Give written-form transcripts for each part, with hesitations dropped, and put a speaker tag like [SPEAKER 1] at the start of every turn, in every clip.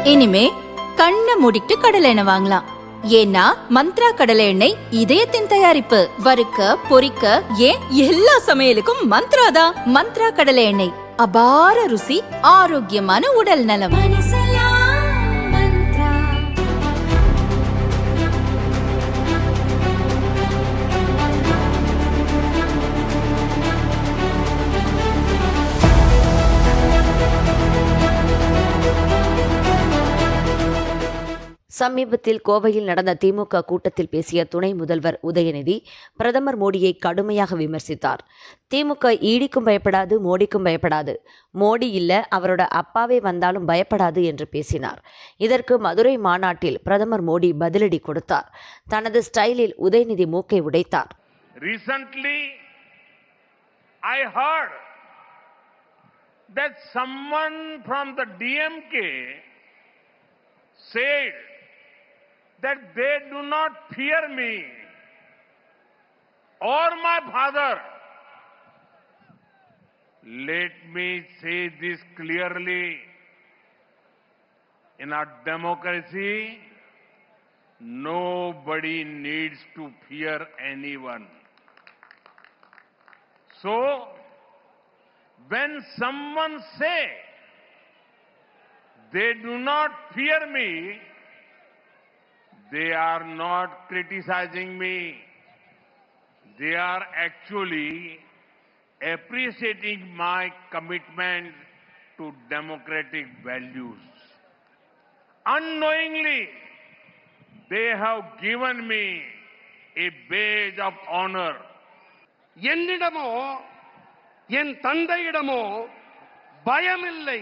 [SPEAKER 1] இனிமே கண்ணை மூடிட்டு கடலை எண்ணெய் வாங்கலாம். ஏன்னா மந்த்ரா கடலை எண்ணெய் இதயத்தின் தயாரிப்பு. வறுக்க பொரிக்க ஏன் எல்லா சமையலுக்கும் மந்த்ரா தான். மந்த்ரா கடலை எண்ணெய், அபார ருசி, ஆரோக்கியமான உடல் நலம்.
[SPEAKER 2] சமீபத்தில் கோவையில் நடந்த திமுக கூட்டத்தில் பேசிய துணை முதல்வர் உதயநிதி பிரதமர் மோடியை கடுமையாக விமர்சித்தார். திமுக ஈடிக்கும் பயப்படாது, மோடிக்கும் பயப்படாது. மோடி இல்ல, அவரோட அப்பாவே வந்தாலும் பயப்படாது என்று பேசினார். இதற்கு மதுரை மாநாட்டில் பிரதமர் மோடி பதிலடி கொடுத்தார். தனது ஸ்டைலில் உதயநிதி மூக்கை உடைத்தார்.
[SPEAKER 3] Recently, I heard that someone from the DMK said that they do not fear me or my father. Let me say this clearly. In our democracy, nobody needs to fear anyone. So, when someone say they do not fear me, they are not criticizing me. They are actually appreciating my commitment to democratic values. Unknowingly, they have given me a badge of honor.
[SPEAKER 4] என்னிடமோ என் தந்தையிடமோ பயமில்லை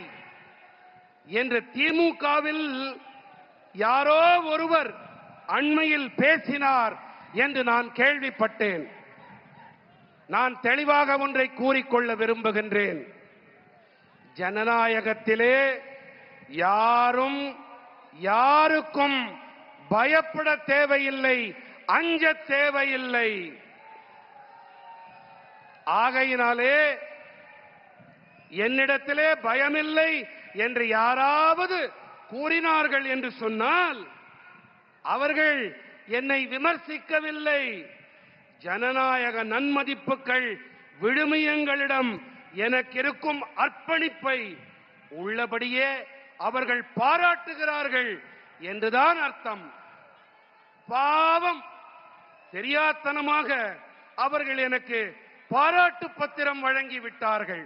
[SPEAKER 4] என்று திமுகவில் யாரோ ஒருவர் அண்மையில் பேசினார் என்று நான் கேள்விப்பட்டேன். நான் தெளிவாக ஒன்றை கூறிக்கொள்ள விரும்புகின்றேன். ஜனநாயகத்திலே யாரும் யாருக்கும் பயப்பட தேவையில்லை, அஞ்ச தேவையில்லை. ஆகையினாலே என்னிடத்திலே பயமில்லை என்று யாராவது கூறினார்கள் என்று சொன்னால் அவர்கள் என்னை விமர்சிக்கவில்லை. ஜனநாயக நன்மதிப்புகள் விழுமியங்களிடம் எனக்கு இருக்கும் அர்ப்பணிப்பை உள்ளபடியே அவர்கள் பாராட்டுகிறார்கள் என்றுதான் அர்த்தம். பாவம், தெரியாத்தனமாக அவர்கள் எனக்கு பாராட்டு பத்திரம் வழங்கிவிட்டார்கள்.